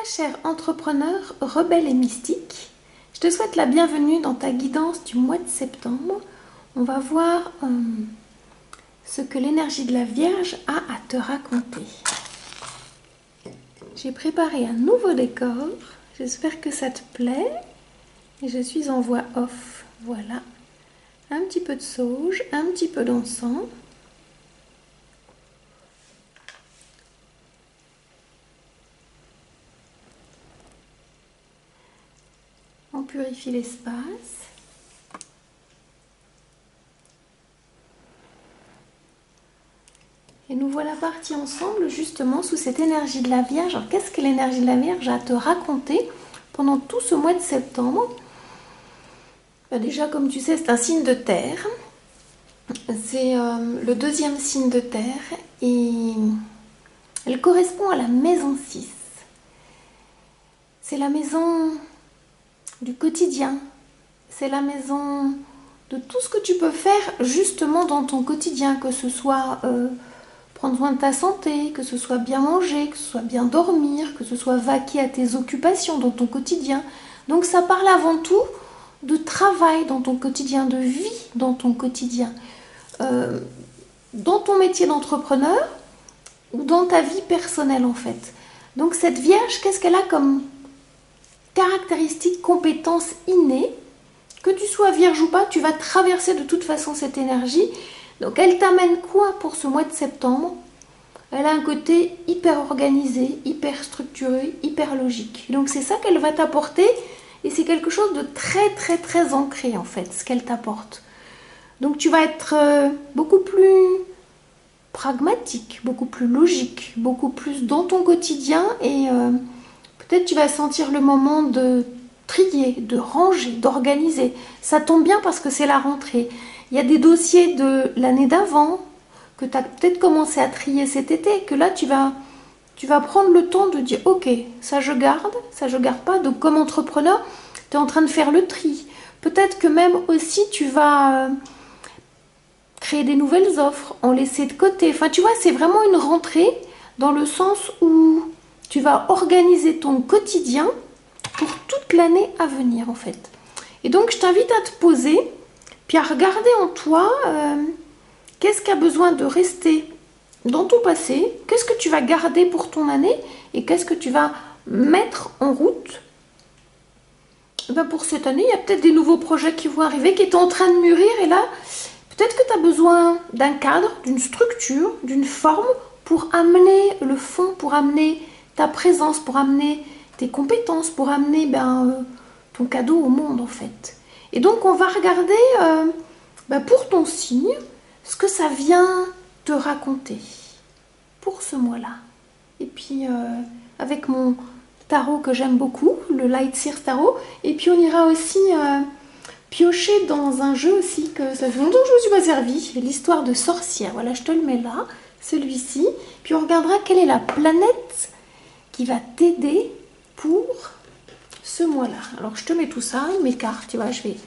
cher entrepreneur, rebelle et mystique, je te souhaite la bienvenue dans ta guidance du mois de septembre. On va voir ce que l'énergie de la Vierge a à te raconter. J'ai préparé un nouveau décor, j'espère que ça te plaît. Et je suis en voix off, voilà. Un petit peu de sauge, un petit peu d'encens. On purifie l'espace. Et nous voilà partis ensemble justement sous cette énergie de la Vierge. Alors qu'est-ce que l'énergie de la Vierge a à te raconter pendant tout ce mois de septembre? Déjà, comme tu sais, c'est un signe de terre. C'est le deuxième signe de terre et elle correspond à la maison 6. C'est la maison du quotidien. C'est la maison de tout ce que tu peux faire justement dans ton quotidien, que ce soit prendre soin de ta santé, que ce soit bien manger, que ce soit bien dormir, que ce soit vaquer à tes occupations dans ton quotidien. Donc ça parle avant tout de travail dans ton quotidien, de vie dans ton quotidien, dans ton métier d'entrepreneur ou dans ta vie personnelle en fait. Donc cette Vierge, qu'est-ce qu'elle a comme caractéristique, compétence innée? Que tu sois Vierge ou pas, tu vas traverser de toute façon cette énergie. Donc elle t'amène quoi pour ce mois de septembre? Elle a un côté hyper organisé, hyper structuré, hyper logique. Donc c'est ça qu'elle va t'apporter et c'est quelque chose de très très très ancré en fait, ce qu'elle t'apporte. Donc tu vas être beaucoup plus pragmatique, beaucoup plus logique, beaucoup plus dans ton quotidien et peut-être tu vas sentir le moment de trier, de ranger, d'organiser. Ça tombe bien parce que c'est la rentrée. Il y a des dossiers de l'année d'avant que tu as peut-être commencé à trier cet été, que là tu vas prendre le temps de dire ok, ça je garde pas. Donc comme entrepreneur, tu es en train de faire le tri. Peut-être que même aussi tu vas créer des nouvelles offres, en laisser de côté. Enfin tu vois, c'est vraiment une rentrée dans le sens où tu vas organiser ton quotidien pour toute l'année à venir en fait. Et donc je t'invite à te poser, puis à regarder en toi qu'est-ce qui a besoin de rester dans ton passé, qu'est-ce que tu vas garder pour ton année et qu'est-ce que tu vas mettre en route. Pour cette année, il y a peut-être des nouveaux projets qui vont arriver, qui sont en train de mûrir et là, peut-être que tu as besoin d'un cadre, d'une structure, d'une forme pour amener le fond, pour amener ta présence, pour amener tes compétences, pour amener ton cadeau au monde en fait. Et donc on va regarder pour ton signe ce que ça vient te raconter pour ce mois-là. Et puis avec mon tarot que j'aime beaucoup, le Light Seers Tarot, et puis on ira aussi piocher dans un jeu aussi que ça fait longtemps que je ne me suis pas servi, l'histoire de sorcière. Voilà, je te le mets là, celui-ci. Puis on regardera quelle est la planète qui va t'aider pour ce mois-là. Alors je te mets tout ça, mes cartes, tu vois, je vais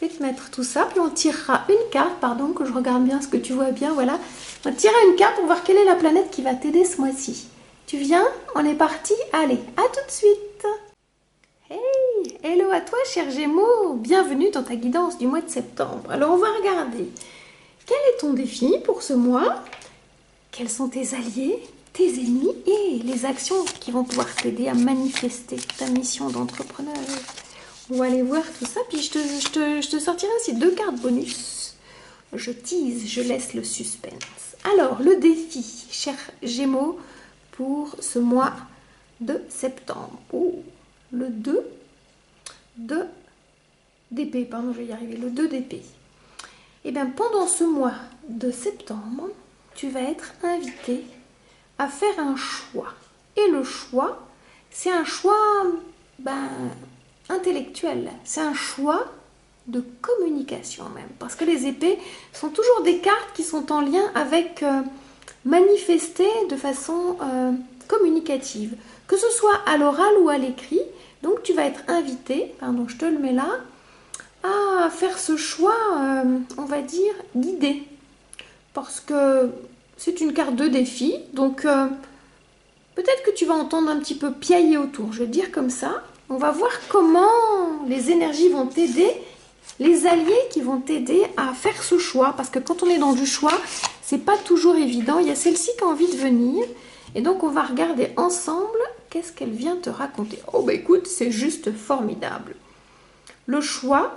te mettre tout ça, puis on tirera une carte, pardon, que je regarde bien ce que tu vois bien, voilà. On tirera une carte pour voir quelle est la planète qui va t'aider ce mois-ci. Tu viens? On est parti? Allez, à tout de suite! Hey! Hello à toi, cher Gémeaux! Bienvenue dans ta guidance du mois de septembre. Alors, on va regarder. Quel est ton défi pour ce mois? Quels sont tes alliés, tes ennemis et les actions qui vont pouvoir t'aider à manifester ta mission d'entrepreneur? On va aller voir tout ça, puis je te sortirai aussi 2 cartes bonus. Je tease, je laisse le suspense. Alors, le défi, cher Gémeaux, pour ce mois de septembre. Oh, le 2 d'épée, pardon, je vais y arriver, le 2 d'épée. Et bien, pendant ce mois de septembre, tu vas être invité à faire un choix. Et le choix, c'est un choix intellectuel. C'est un choix de communication même. Parce que les épées sont toujours des cartes qui sont en lien avec manifester de façon communicative. Que ce soit à l'oral ou à l'écrit. Donc tu vas être invité, pardon, je te le mets là, à faire ce choix, on va dire, guidé. Parce que c'est une carte de défi. Donc peut-être que tu vas entendre un petit peu piailler autour, je vais te dire comme ça. On va voir comment les énergies vont t'aider, les alliés qui vont t'aider à faire ce choix. Parce que quand on est dans du choix, c'est pas toujours évident. Il y a celle-ci qui a envie de venir. Et donc, on va regarder ensemble qu'est-ce qu'elle vient te raconter. Oh, bah écoute, c'est juste formidable. Le choix,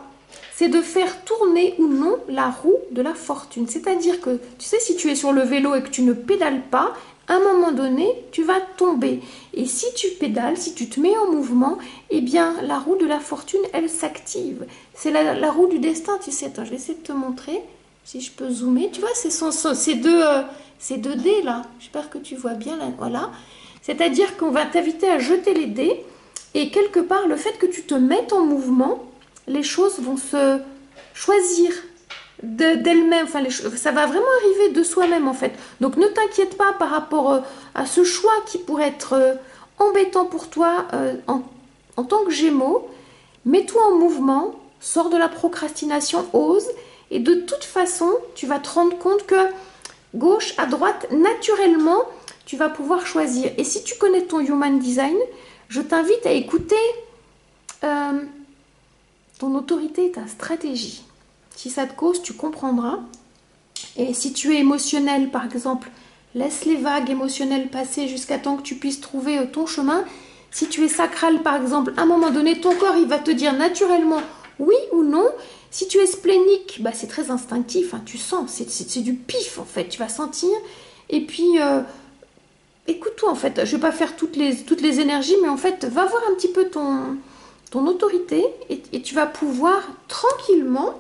c'est de faire tourner ou non la roue de la fortune. C'est-à-dire que, tu sais, si tu es sur le vélo et que tu ne pédales pas, à un moment donné, tu vas tomber. Et si tu pédales, si tu te mets en mouvement, eh bien, la roue de la fortune, elle s'active. C'est la roue du destin, tu sais. Attends, je vais essayer de te montrer, si je peux zoomer. Tu vois, c'est ces deux dés là. J'espère que tu vois bien là. Voilà. C'est-à-dire qu'on va t'inviter à jeter les dés. Et quelque part, le fait que tu te mettes en mouvement, les choses vont se choisir d'elle-même, enfin, ça va vraiment arriver de soi-même en fait. Donc ne t'inquiète pas par rapport à ce choix qui pourrait être embêtant pour toi en tant que Gémeaux. Mets-toi en mouvement, sors de la procrastination, ose, et de toute façon, tu vas te rendre compte que gauche à droite, naturellement, tu vas pouvoir choisir. Et si tu connais ton Human Design, je t'invite à écouter ton autorité et ta stratégie. Si ça te cause, tu comprendras. Et si tu es émotionnel, par exemple, laisse les vagues émotionnelles passer jusqu'à temps que tu puisses trouver ton chemin. Si tu es sacral, par exemple, à un moment donné, ton corps, il va te dire naturellement oui ou non. Si tu es splénique, bah, c'est très instinctif, hein, tu sens, c'est du pif, en fait, tu vas sentir. Et puis, écoute-toi, en fait, je ne vais pas faire toutes les énergies, mais en fait, va voir un petit peu ton autorité et tu vas pouvoir tranquillement,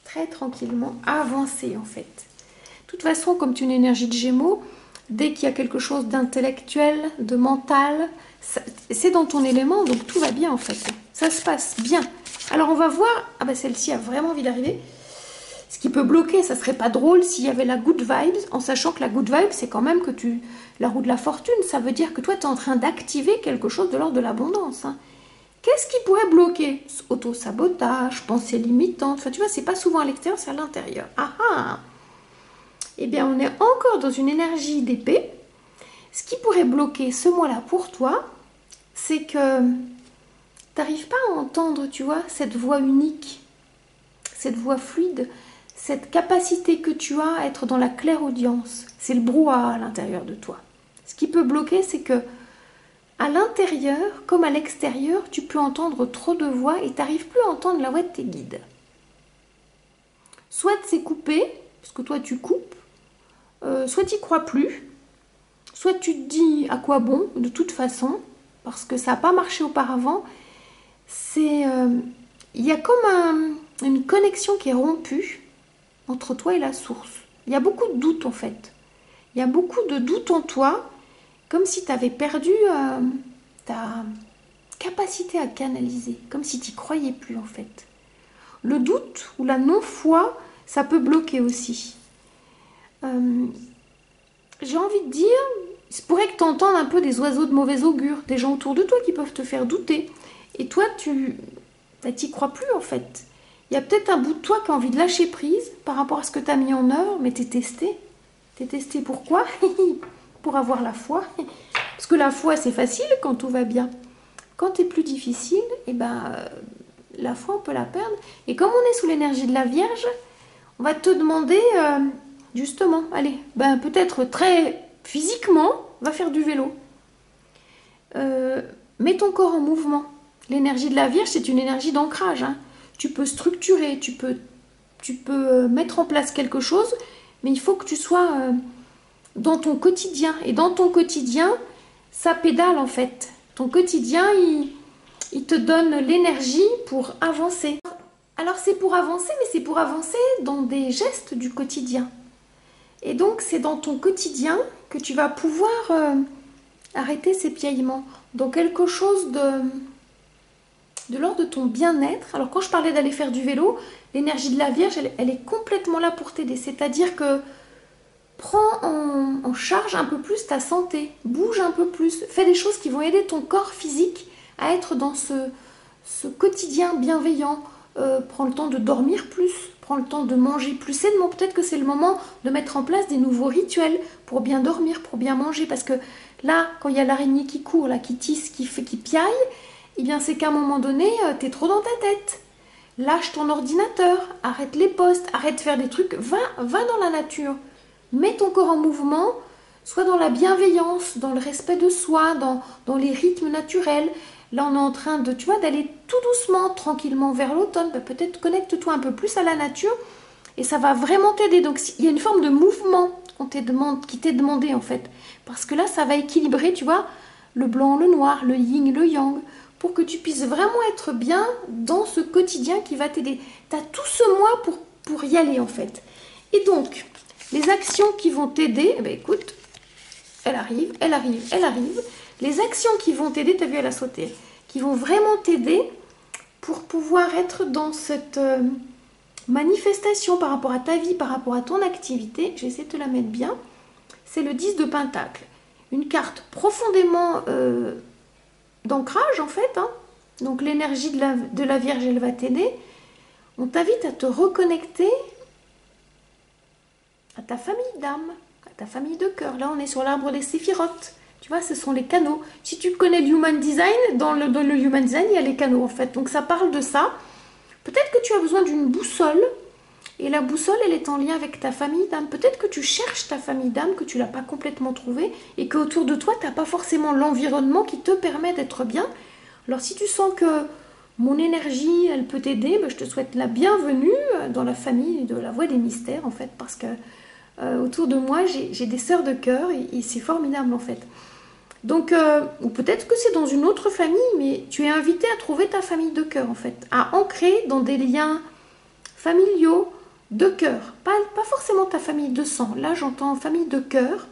très tranquillement, avancer en fait. De toute façon, comme tu es une énergie de Gémeaux, dès qu'il y a quelque chose d'intellectuel, de mental, c'est dans ton élément, donc tout va bien en fait. Ça se passe bien. Alors on va voir, ah bah celle-ci a vraiment envie d'arriver. Ce qui peut bloquer, ça serait pas drôle s'il y avait la good vibes, en sachant que la good vibe, c'est quand même que la roue de la fortune, ça veut dire que toi, tu es en train d'activer quelque chose de l'ordre de l'abondance. Hein. Qu'est-ce qui pourrait bloquer? Auto-sabotage, pensée limitante. Enfin, tu vois, c'est pas souvent à l'extérieur, c'est à l'intérieur. Ah ah! Eh bien, on est encore dans une énergie d'épée. Ce qui pourrait bloquer ce mois-là pour toi, c'est que tu n'arrives pas à entendre, tu vois, cette voix unique, cette voix fluide, cette capacité que tu as à être dans la clairaudience. C'est le brouhaha à l'intérieur de toi. Ce qui peut bloquer, c'est que à l'intérieur, comme à l'extérieur, tu peux entendre trop de voix et tu n'arrives plus à entendre la voix de tes guides. Soit c'est coupé, parce que toi tu coupes, soit tu n'y crois plus, soit tu te dis à quoi bon, de toute façon, parce que ça n'a pas marché auparavant. Il y a comme une connexion qui est rompue entre toi et la source. Il y a beaucoup de doutes en fait. Il y a beaucoup de doutes en toi, comme si tu avais perdu ta capacité à canaliser, comme si tu n'y croyais plus en fait. Le doute ou la non-foi, ça peut bloquer aussi. J'ai envie de dire, il se pourrait que tu entendes un peu des oiseaux de mauvais augure, des gens autour de toi qui peuvent te faire douter. Et toi, tu n'y crois plus en fait. Il y a peut-être un bout de toi qui a envie de lâcher prise par rapport à ce que tu as mis en œuvre, mais tu es testé. Tu es testé pourquoi? Pour avoir la foi. Parce que la foi, c'est facile quand tout va bien. Quand c'est plus difficile, eh ben, la foi, on peut la perdre. Et comme on est sous l'énergie de la Vierge, on va te demander, justement, allez, ben, peut-être très physiquement, va faire du vélo. Mets ton corps en mouvement. L'énergie de la Vierge, c'est une énergie d'ancrage. Hein. Tu peux structurer, tu peux mettre en place quelque chose, mais il faut que tu sois dans ton quotidien. Et dans ton quotidien, ça pédale en fait. Ton quotidien, il te donne l'énergie pour avancer. Alors c'est pour avancer, mais c'est pour avancer dans des gestes du quotidien. Et donc c'est dans ton quotidien que tu vas pouvoir arrêter ces piaillements. Dans quelque chose de l'ordre de ton bien-être. Alors quand je parlais d'aller faire du vélo, l'énergie de la Vierge, elle est complètement là pour t'aider. C'est-à-dire que prends en charge un peu plus ta santé, bouge un peu plus, fais des choses qui vont aider ton corps physique à être dans ce quotidien bienveillant. Prends le temps de dormir plus, prends le temps de manger plus sainement. Peut-être que c'est le moment de mettre en place des nouveaux rituels pour bien dormir, pour bien manger, parce que Là, quand il y a l'araignée qui court, là, qui tisse, qui piaille, eh bien c'est qu'à un moment donné, tu es trop dans ta tête. Lâche ton ordinateur, arrête les posts, arrête de faire des trucs, va dans la nature. Mets ton corps en mouvement, sois dans la bienveillance, dans le respect de soi, dans les rythmes naturels. Là, on est en train de, tu vois, d'aller tout doucement, tranquillement vers l'automne. Ben, peut-être connecte-toi un peu plus à la nature et ça va vraiment t'aider. Donc, il y a une forme de mouvement qui t'est demandé en fait. Parce que là, ça va équilibrer, tu vois, le blanc, le noir, le yin, le yang, pour que tu puisses vraiment être bien dans ce quotidien qui va t'aider. Tu as tout ce mois pour y aller en fait. Et donc, les actions qui vont t'aider, eh ben, écoute, elle arrive. Les actions qui vont t'aider, tu as vu, elle a sauté, qui vont vraiment t'aider pour pouvoir être dans cette manifestation par rapport à ta vie, par rapport à ton activité. J'essaie de te la mettre bien. C'est le 10 de Pentacle. Une carte profondément d'ancrage en fait. Hein. Donc l'énergie de la Vierge, elle va t'aider. On t'invite à te reconnecter à ta famille d'âme, à ta famille de cœur. Là, on est sur l'arbre des séphirotes. Tu vois, ce sont les canaux. Si tu connais le Human Design, dans le Human Design, il y a les canaux en fait. Donc ça parle de ça. Peut-être que tu as besoin d'une boussole. Et la boussole, elle est en lien avec ta famille d'âme. Peut-être que tu cherches ta famille d'âme, que tu ne l'as pas complètement trouvée. Et qu'autour de toi, tu n'as pas forcément l'environnement qui te permet d'être bien. Alors si tu sens que mon énergie, elle peut t'aider, ben, je te souhaite la bienvenue dans la famille de la Voie des Mystères en fait. Parce que autour de moi, j'ai des sœurs de cœur et c'est formidable en fait. Donc, ou peut-être que c'est dans une autre famille, mais tu es invité à trouver ta famille de cœur en fait, à ancrer dans des liens familiaux de cœur, pas forcément ta famille de sang. Là, j'entends famille de cœur.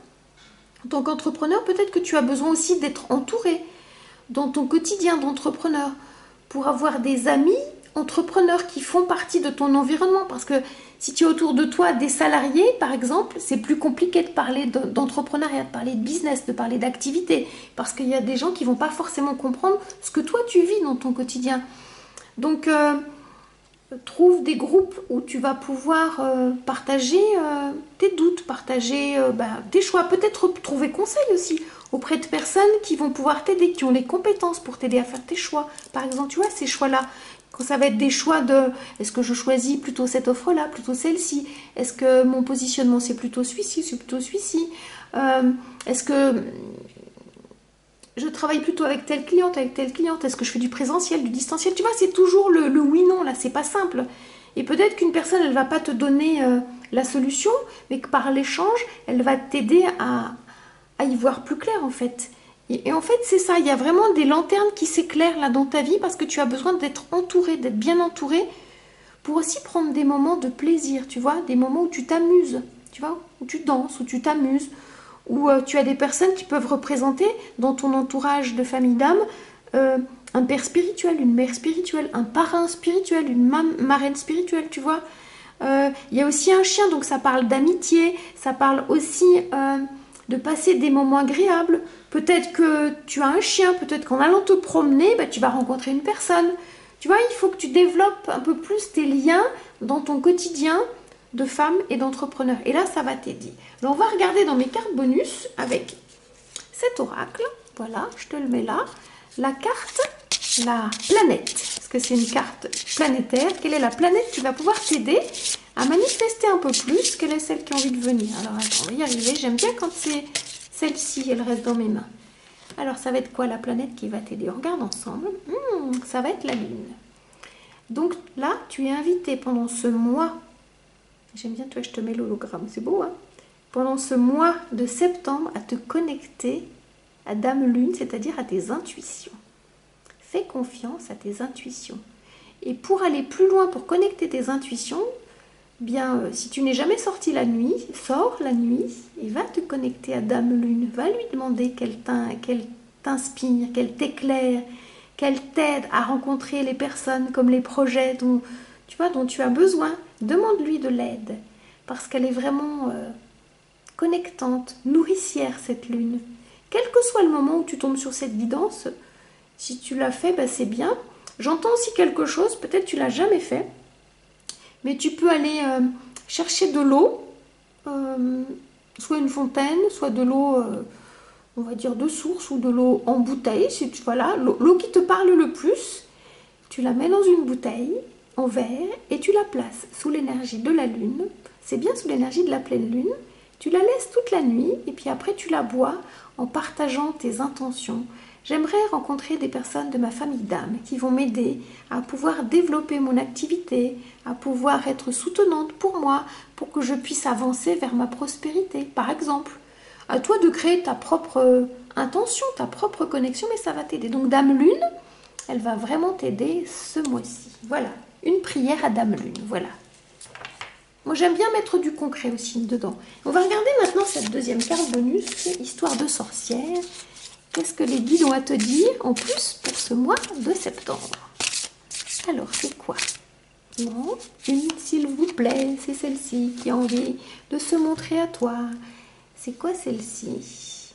En tant qu'entrepreneur, peut-être que tu as besoin aussi d'être entouré dans ton quotidien d'entrepreneur pour avoir des amis entrepreneurs qui font partie de ton environnement. Parce que si tu as autour de toi des salariés, par exemple, c'est plus compliqué de parler d'entrepreneuriat, de parler de business, de parler d'activité. Parce qu'il y a des gens qui ne vont pas forcément comprendre ce que toi tu vis dans ton quotidien. Donc, trouve des groupes où tu vas pouvoir partager tes doutes, partager tes choix. Peut-être trouver conseil aussi auprès de personnes qui vont pouvoir t'aider, qui ont les compétences pour t'aider à faire tes choix. Par exemple, tu vois, ces choix-là, quand ça va être des choix de est-ce que je choisis plutôt cette offre-là, plutôt celle-ci, est-ce que mon positionnement c'est plutôt celui-ci, c'est plutôt celui-ci, est-ce que je travaille plutôt avec telle cliente, est-ce que je fais du présentiel, du distanciel, tu vois, c'est toujours le oui-non, là, c'est pas simple. Et peut-être qu'une personne, elle va pas te donner la solution, mais que par l'échange, elle va t'aider à y voir plus clair, en fait. Et en fait, c'est ça, il y a vraiment des lanternes qui s'éclairent là dans ta vie parce que tu as besoin d'être entouré, d'être bien entouré pour aussi prendre des moments de plaisir, tu vois, des moments où tu t'amuses, tu vois, où tu danses, où tu t'amuses, où tu as des personnes qui peuvent représenter dans ton entourage de famille d'âme un père spirituel, une mère spirituelle, un parrain spirituel, une marraine spirituelle, tu vois. Il y a aussi un chien, donc ça parle d'amitié, ça parle aussi de passer des moments agréables. Peut-être que tu as un chien, peut-être qu'en allant te promener, tu vas rencontrer une personne. Tu vois, il faut que tu développes un peu plus tes liens dans ton quotidien de femme et d'entrepreneur. Et là, ça va t'aider. Alors, on va regarder dans mes cartes bonus avec cet oracle. Voilà, je te le mets là. La carte, la planète. Parce que c'est une carte planétaire. Quelle est la planète qui va pouvoir t'aider à manifester un peu plus? Quelle est celle qui a envie de venir? Alors, attends, on va y arriver. J'aime bien quand c'est celle-ci, elle reste dans mes mains. Alors, ça va être quoi la planète qui va t'aider? On regarde ensemble. Ça va être la Lune. Donc là, tu es invité pendant ce mois. J'aime bien, toi, je te mets l'hologramme. C'est beau, hein? Pendant ce mois de septembre, à te connecter à Dame Lune, c'est-à-dire à tes intuitions. Fais confiance à tes intuitions. Et pour aller plus loin, pour connecter tes intuitions, bien, si tu n'es jamais sorti la nuit, sors la nuit et va te connecter à Dame Lune. Va lui demander qu'elle t'inspire, qu'elle t'éclaire, qu'elle t'aide à rencontrer les personnes comme les projets dont tu as besoin. Demande-lui de l'aide parce qu'elle est vraiment connectante, nourricière cette lune. Quel que soit le moment où tu tombes sur cette guidance, si tu l'as fait, c'est bien. J'entends aussi quelque chose, peut-être tu l'as jamais fait, mais tu peux aller chercher de l'eau, soit une fontaine, soit de l'eau on va dire de source ou de l'eau en bouteille, si tu, voilà, l'eau qui te parle le plus, tu la mets dans une bouteille en verre et tu la places sous l'énergie de la lune. C'est bien sous l'énergie de la pleine lune. Tu la laisses toute la nuit et puis après tu la bois en partageant tes intentions. J'aimerais rencontrer des personnes de ma famille d'âme qui vont m'aider à pouvoir développer mon activité, à pouvoir être soutenante pour moi, pour que je puisse avancer vers ma prospérité. Par exemple, à toi de créer ta propre intention, ta propre connexion, mais ça va t'aider. Donc Dame Lune, elle va vraiment t'aider ce mois-ci. Voilà, une prière à Dame Lune, voilà. Moi, j'aime bien mettre du concret aussi dedans. On va regarder maintenant cette deuxième carte bonus, Histoire de sorcière. Qu'est-ce que les guides ont à te dire en plus pour ce mois de septembre? Alors, c'est quoi? Non, une, s'il vous plaît, c'est celle-ci qui a envie de se montrer à toi. C'est quoi celle-ci?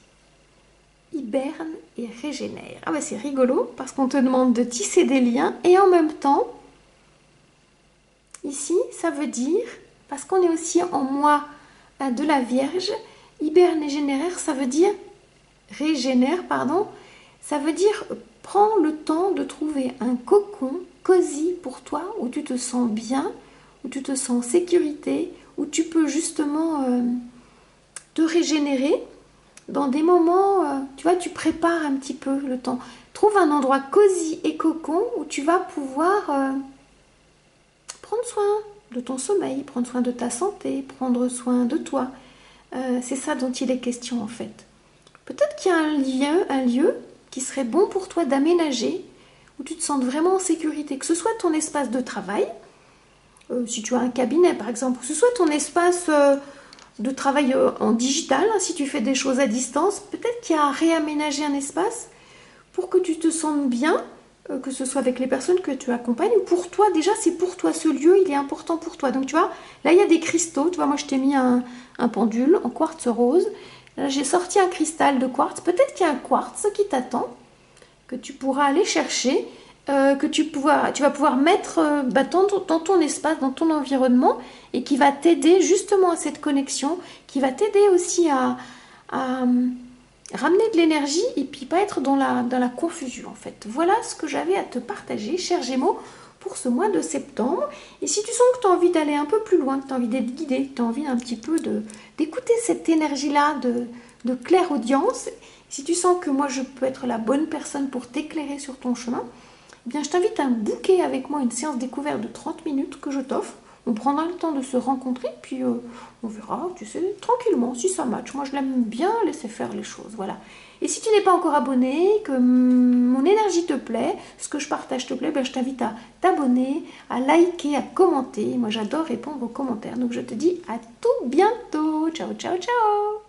Hiberne et régénère. Ah bah c'est rigolo parce qu'on te demande de tisser des liens et en même temps, ici, ça veut dire, parce qu'on est aussi en mois de la Vierge, hiberne et généraire, ça veut dire, régénère, pardon, ça veut dire prends le temps de trouver un cocon cosy pour toi, où tu te sens bien, où tu te sens en sécurité, où tu peux justement te régénérer dans des moments, tu vois, tu prépares un petit peu le temps. Trouve un endroit cosy et cocon où tu vas pouvoir prendre soin de ton sommeil, prendre soin de ta santé, prendre soin de toi. C'est ça dont il est question en fait. Peut-être qu'il y a un lieu qui serait bon pour toi d'aménager, où tu te sens vraiment en sécurité, que ce soit ton espace de travail, si tu as un cabinet par exemple, que ce soit ton espace de travail en digital, hein, si tu fais des choses à distance, peut-être qu'il y a à réaménager un espace pour que tu te sentes bien, que ce soit avec les personnes que tu accompagnes ou pour toi. Déjà, c'est pour toi, ce lieu, il est important pour toi. Donc tu vois, là il y a des cristaux, tu vois, moi je t'ai mis un pendule en quartz rose. Là j'ai sorti un cristal de quartz, peut-être qu'il y a un quartz qui t'attend, que tu pourras aller chercher, que tu vas pouvoir mettre dans ton espace, dans ton environnement, et qui va t'aider justement à cette connexion, qui va t'aider aussi à ramener de l'énergie et puis pas être dans la confusion en fait. Voilà ce que j'avais à te partager, chers Gémeaux, pour ce mois de septembre. Et si tu sens que tu as envie d'aller un peu plus loin, que tu as envie d'être guidé, que tu as envie un petit peu d'écouter cette énergie-là de clairaudience, si tu sens que moi je peux être la bonne personne pour t'éclairer sur ton chemin, eh bien je t'invite à booker avec moi une séance découverte de 30 minutes que je t'offre. On prendra le temps de se rencontrer, puis on verra, tu sais, tranquillement, si ça match. Moi, je l'aime bien laisser faire les choses, voilà. Et si tu n'es pas encore abonné, que mon énergie te plaît, ce que je partage te plaît, ben, je t'invite à t'abonner, à liker, à commenter. Moi, j'adore répondre aux commentaires. Donc, je te dis à tout bientôt. Ciao, ciao, ciao.